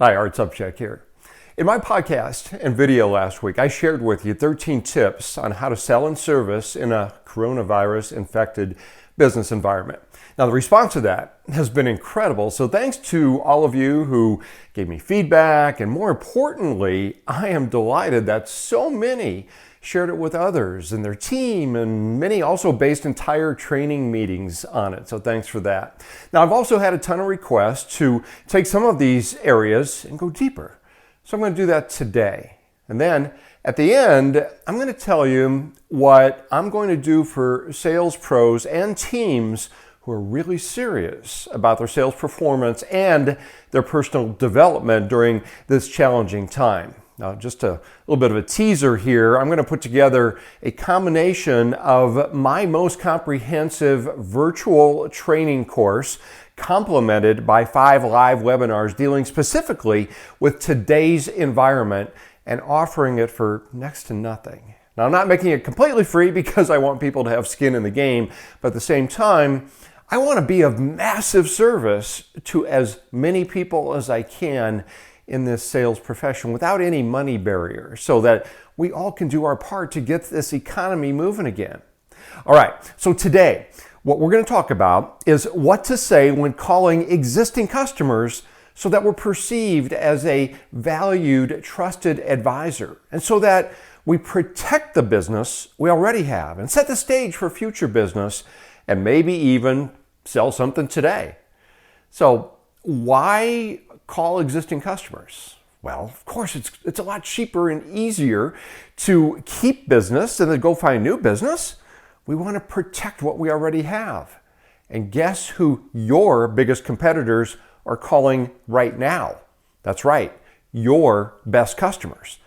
Hi, Art Subcheck here. In my podcast and video last week, I shared with you 13 tips on how to sell and service in a coronavirus-infected business environment. Now, the response to that has been incredible, so thanks to all of you who gave me feedback, and more importantly, I am delighted that so many shared it with others and their team, and many also based entire training meetings on it, so thanks for that. Now, I've also had a ton of requests to take some of these areas and go deeper, so I'm going to do that today. And then at the end, I'm going to tell you what I'm going to do for sales pros and teams who are really serious about their sales performance and their personal development during this challenging time. Now, just a little bit of a teaser here. I'm going to put together a combination of my most comprehensive virtual training course, complemented by 5 live webinars dealing specifically with today's environment and offering it for next to nothing. Now, I'm not making it completely free because I want people to have skin in the game, but at the same time, I want to be of massive service to as many people as I can in this sales profession without any money barrier, so that we all can do our part to get this economy moving again. All right, so today, what we're going to talk about is what to say when calling existing customers so that we're perceived as a valued, trusted advisor, and so that we protect the business we already have and set the stage for future business and maybe even sell something today. So why call existing customers? Well, of course, it's a lot cheaper and easier to keep business than to go find new business. We want to protect what we already have. And guess who your biggest competitors are calling right now? That's right, your best customers.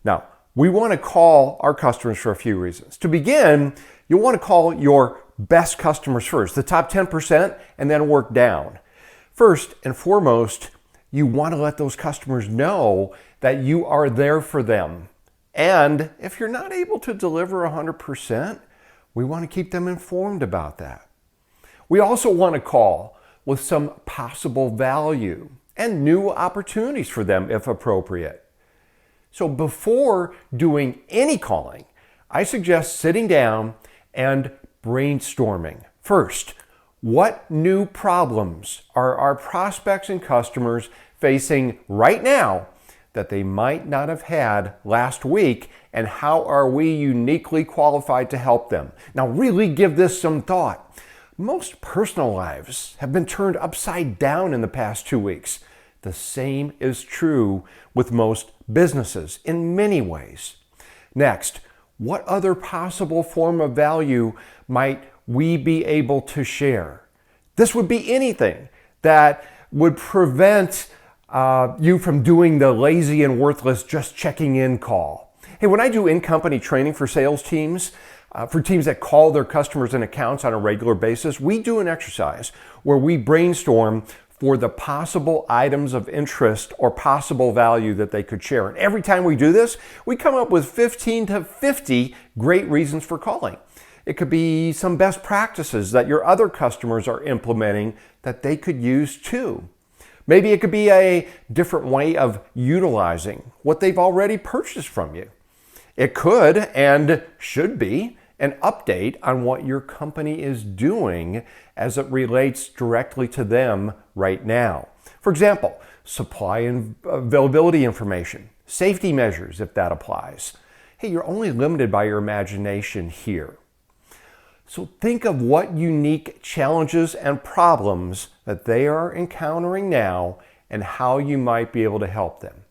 Now, we want to call our customers for a few reasons. To begin, you'll want to call your best customers first, the top 10%, and then work down. First and foremost, you want to let those customers know that you are there for them. And if you're not able to deliver 100%, we want to keep them informed about that. We also want to call with some possible value and new opportunities for them if appropriate. So before doing any calling, I suggest sitting down and brainstorming. First, what new problems are our prospects and customers facing right now that they might not have had last week, and how are we uniquely qualified to help them? Now, really give this some thought. Most personal lives have been turned upside down in the past 2 weeks. The same is true with most businesses in many ways. Next, what other possible form of value might we be able to share? This would be anything that would prevent you from doing the lazy and worthless just checking in call. Hey, when I do in-company training for sales teams, for teams that call their customers and accounts on a regular basis, we do an exercise where we brainstorm for the possible items of interest or possible value that they could share. And every time we do this, we come up with 15 to 50 great reasons for calling. It could be some best practices that your other customers are implementing that they could use too. Maybe it could be a different way of utilizing what they've already purchased from you. It could and should be an update on what your company is doing as it relates directly to them right now. For example, supply and availability information, safety measures if that applies. Hey, you're only limited by your imagination here. So think of what unique challenges and problems that they are encountering now and how you might be able to help them.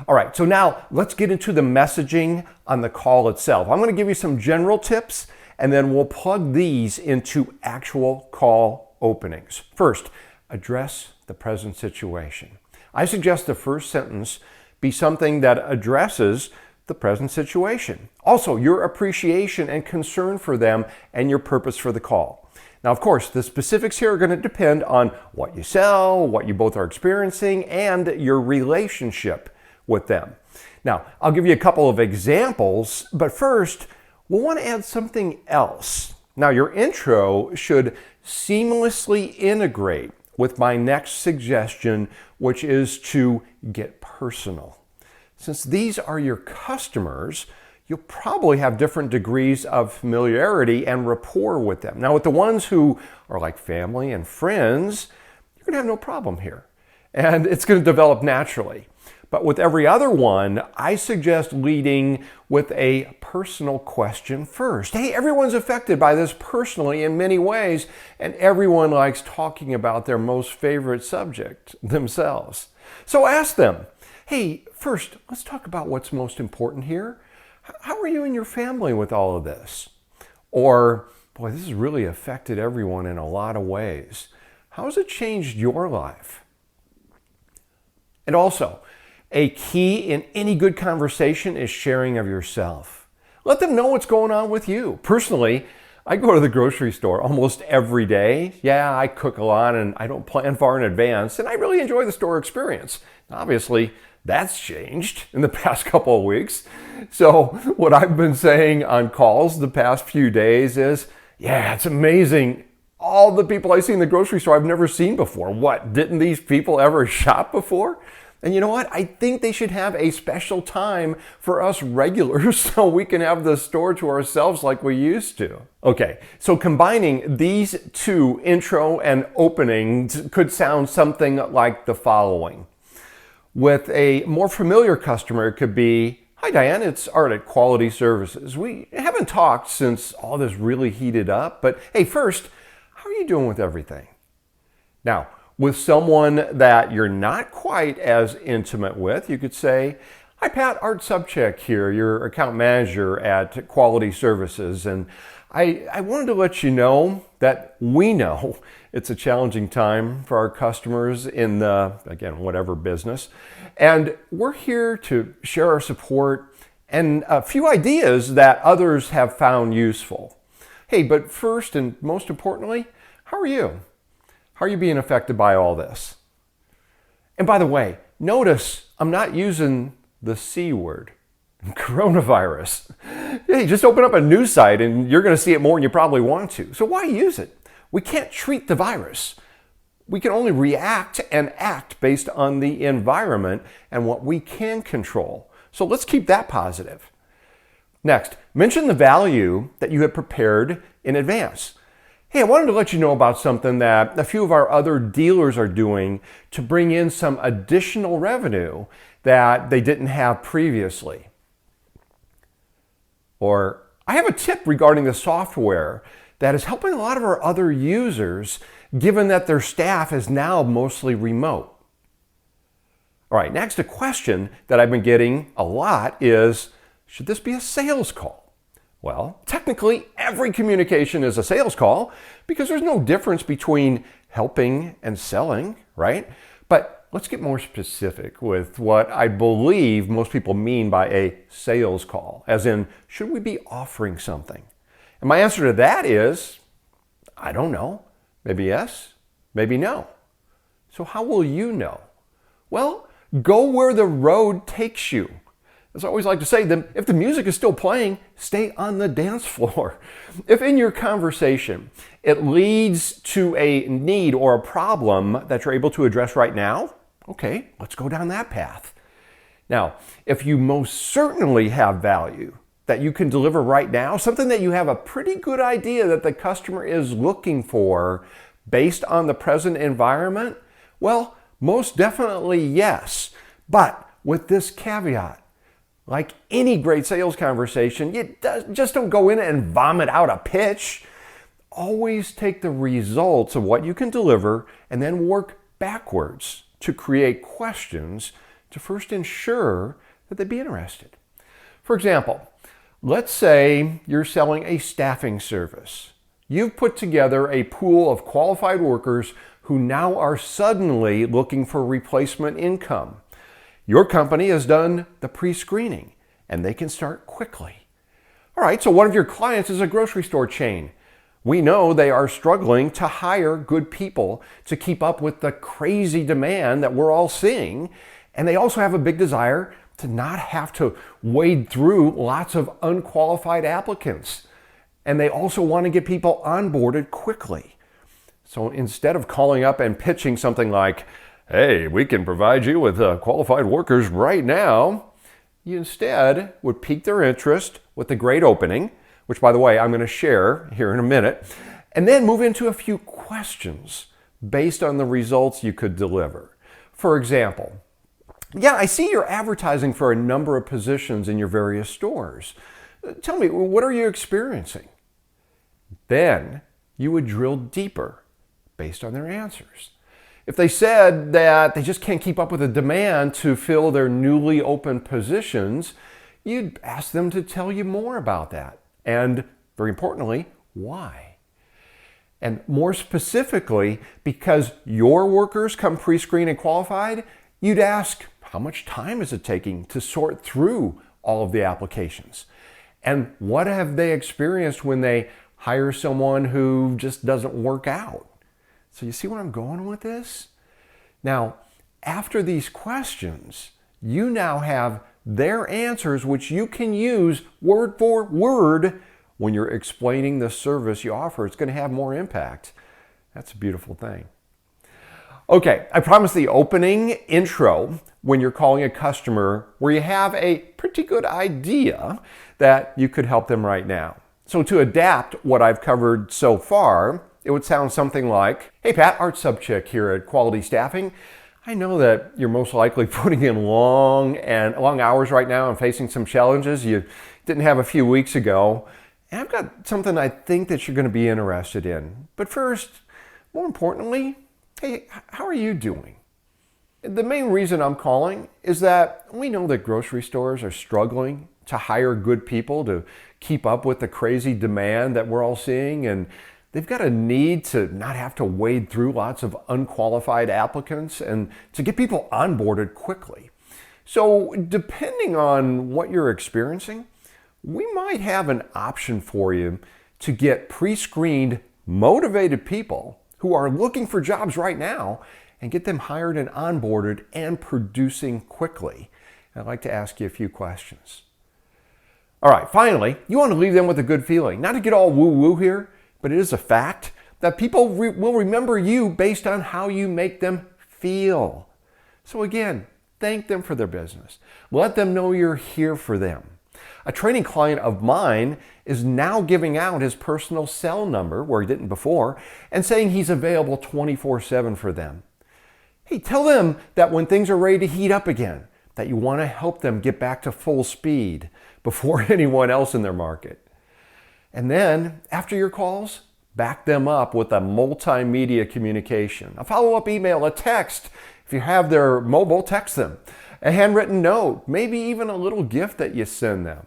All right, so now let's get into the messaging on the call itself. I'm going to give you some general tips, and then we'll plug these into actual call openings. First, address the present situation. I suggest the first sentence be something that addresses the present situation. Also, your appreciation and concern for them and your purpose for the call. Now, of course, the specifics here are going to depend on what you sell, what you both are experiencing, and your relationship with them. Now, I'll give you a couple of examples, but first, we'll want to add something else. Now, your intro should seamlessly integrate with my next suggestion, which is to get personal. Since these are your customers, you'll probably have different degrees of familiarity and rapport with them. Now, with the ones who are like family and friends, you're going to have no problem here, and it's going to develop naturally. But with every other one, I suggest leading with a personal question first. Hey, everyone's affected by this personally in many ways, and everyone likes talking about their most favorite subject, themselves. So ask them, hey, first, let's talk about what's most important here. How are you and your family with all of this? Or, boy, this has really affected everyone in a lot of ways. How has it changed your life? And also, a key in any good conversation is sharing of yourself. Let them know what's going on with you. Personally, I go to the grocery store almost every day. Yeah, I cook a lot and I don't plan far in advance, and I really enjoy the store experience. Obviously, that's changed in the past couple of weeks. So what I've been saying on calls the past few days is, yeah, it's amazing. All the people I see in the grocery store I've never seen before. What, didn't these people ever shop before? And you know what? I think they should have a special time for us regulars so we can have the store to ourselves like we used to. Okay, so combining these two, intro and opening, could sound something like the following. With a more familiar customer, it could be, hi Diane, it's Art at Quality Services. We haven't talked since all this really heated up, but hey, first, how are you doing with everything? Now, with someone that you're not quite as intimate with, you could say, hi Pat, Art Subcheck here, your account manager at Quality Services, and I wanted to let you know that we know it's a challenging time for our customers in the, again, whatever business. And we're here to share our support and a few ideas that others have found useful. Hey, but first and most importantly, how are you? How are you being affected by all this? And by the way, notice I'm not using the C word. Coronavirus. Hey, just open up a news site and you're going to see it more than you probably want to. So why use it? We can't treat the virus. We can only react and act based on the environment and what we can control. So let's keep that positive. Next, mention the value that you have prepared in advance. Hey, I wanted to let you know about something that a few of our other dealers are doing to bring in some additional revenue that they didn't have previously. Or, I have a tip regarding the software that is helping a lot of our other users, given that their staff is now mostly remote. All right, next, a question that I've been getting a lot is, should this be a sales call? Well, technically, every communication is a sales call because there's no difference between helping and selling, right? But let's get more specific with what I believe most people mean by a sales call, as in, should we be offering something? And my answer to that is, I don't know. Maybe yes, maybe no. So how will you know? Well, go where the road takes you. As I always like to say, if the music is still playing, stay on the dance floor. If in your conversation it leads to a need or a problem that you're able to address right now, okay, let's go down that path. Now, if you most certainly have value that you can deliver right now, something that you have a pretty good idea that the customer is looking for based on the present environment, well, most definitely yes. But with this caveat, like any great sales conversation, just don't go in and vomit out a pitch. Always take the results of what you can deliver and then work backwards to create questions to first ensure that they'd be interested. For example, let's say you're selling a staffing service. You've put together a pool of qualified workers who now are suddenly looking for replacement income. Your company has done the pre-screening and they can start quickly. All right, so one of your clients is a grocery store chain. We know they are struggling to hire good people to keep up with the crazy demand that we're all seeing. And they also have a big desire to not have to wade through lots of unqualified applicants. And they also want to get people onboarded quickly. So instead of calling up and pitching something like, hey, we can provide you with qualified workers right now, you instead would pique their interest with a great opening, which, by the way, I'm going to share here in a minute, and then move into a few questions based on the results you could deliver. For example, yeah, I see you're advertising for a number of positions in your various stores. Tell me, what are you experiencing? Then you would drill deeper based on their answers. If they said that they just can't keep up with the demand to fill their newly opened positions, you'd ask them to tell you more about that. And very importantly, why? And more specifically, because your workers come pre-screened and qualified, you'd ask, how much time is it taking to sort through all of the applications? And what have they experienced when they hire someone who just doesn't work out? So you see where I'm going with this? Now, after these questions, you now have their answers, which you can use word for word when you're explaining the service you offer. It's going to have more impact. That's a beautiful thing. Okay, I promised the opening intro when you're calling a customer where you have a pretty good idea that you could help them right now. So to adapt what I've covered so far, it would sound something like, hey Pat, Art Subchick here at Quality Staffing. I know that you're most likely putting in long hours right now and facing some challenges you didn't have a few weeks ago. And I've got something I think that you're going to be interested in. But first, more importantly, hey, how are you doing? The main reason I'm calling is that we know that grocery stores are struggling to hire good people to keep up with the crazy demand that we're all seeing, and they've got a need to not have to wade through lots of unqualified applicants and to get people onboarded quickly. So depending on what you're experiencing, we might have an option for you to get pre-screened, motivated people who are looking for jobs right now and get them hired and onboarded and producing quickly. I'd like to ask you a few questions. All right, finally, you want to leave them with a good feeling. Not to get all woo-woo here, but it is a fact that people will remember you based on how you make them feel. So again, thank them for their business. Let them know you're here for them. A training client of mine is now giving out his personal cell number, where he didn't before, and saying he's available 24/7 for them. Hey, tell them that when things are ready to heat up again, that you want to help them get back to full speed before anyone else in their market. And then, after your calls, back them up with a multimedia communication, a follow-up email, a text. If you have their mobile, text them. A handwritten note, maybe even a little gift that you send them.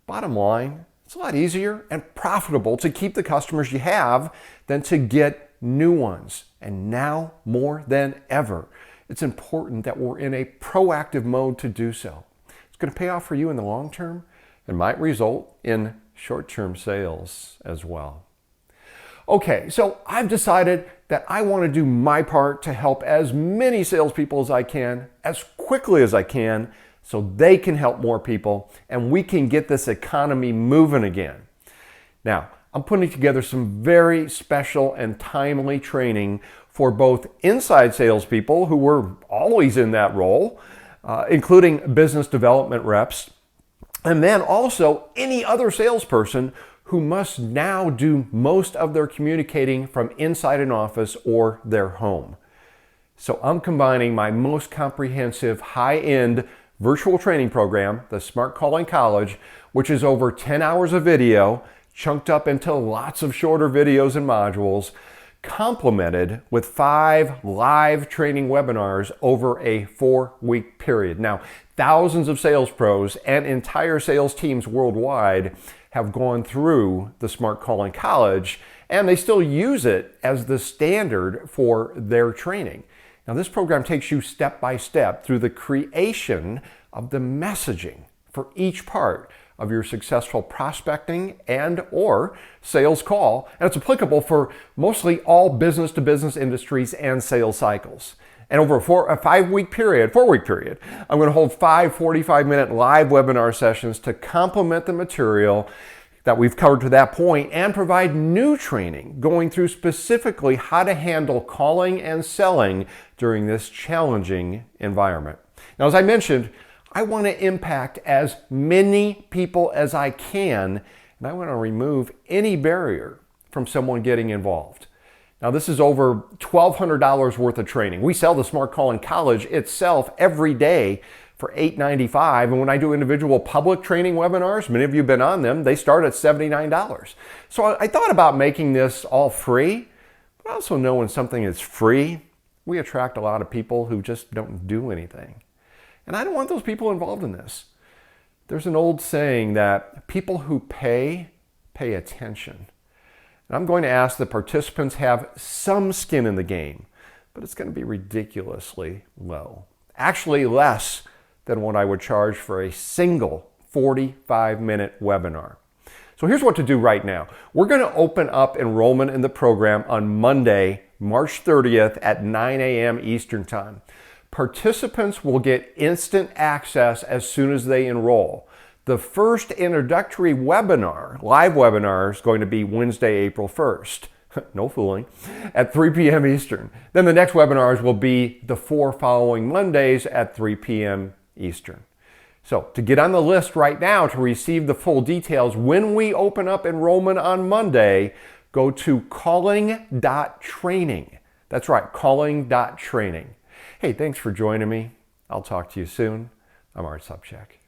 Bottom line, it's a lot easier and profitable to keep the customers you have than to get new ones. And now, more than ever, it's important that we're in a proactive mode to do so. It's going to pay off for you in the long term and might result in short-term sales as well. Okay, so I've decided that I want to do my part to help as many salespeople as I can, as quickly as I can, so they can help more people and we can get this economy moving again. Now, I'm putting together some very special and timely training for both inside salespeople who were always in that role, including business development reps, and then also any other salesperson who must now do most of their communicating from inside an office or their home. So I'm combining my most comprehensive high-end virtual training program, the Smart Calling College, which is over 10 hours of video, chunked up into lots of shorter videos and modules, complemented with 5 live training webinars over a 4-week period. Now, thousands of sales pros and entire sales teams worldwide have gone through the Smart Calling College, and they still use it as the standard for their training. Now, this program takes you step by step through the creation of the messaging for each part of your successful prospecting and or sales call, and it's applicable for mostly all business-to-business industries and sales cycles. And over a 4-week period, I'm going to hold 5 45-minute live webinar sessions to complement the material that we've covered to that point and provide new training going through specifically how to handle calling and selling during this challenging environment. Now, as I mentioned, I want to impact as many people as I can, and I want to remove any barrier from someone getting involved. Now, this is over $1,200 worth of training. We sell the Smart Calling College itself every day for $8.95. And when I do individual public training webinars, many of you have been on them, they start at $79. So I thought about making this all free, but I also know when something is free, we attract a lot of people who just don't do anything. And I don't want those people involved in this. There's an old saying that people who pay attention. And I'm going to ask the participants have some skin in the game, but it's going to be ridiculously low. Actually less than what I would charge for a single 45-minute webinar. So here's what to do right now. We're going to open up enrollment in the program on Monday, March 30th at 9 a.m. Eastern Time. Participants will get instant access as soon as they enroll. The first introductory webinar, live webinar, is going to be Wednesday, April 1st. No fooling, at 3 p.m. Eastern. Then the next webinars will be the 4 following Mondays at 3 p.m. Eastern. So to get on the list right now to receive the full details when we open up enrollment on Monday, go to calling.training. That's right, calling.training. Hey, thanks for joining me. I'll talk to you soon. I'm Art Sobczak.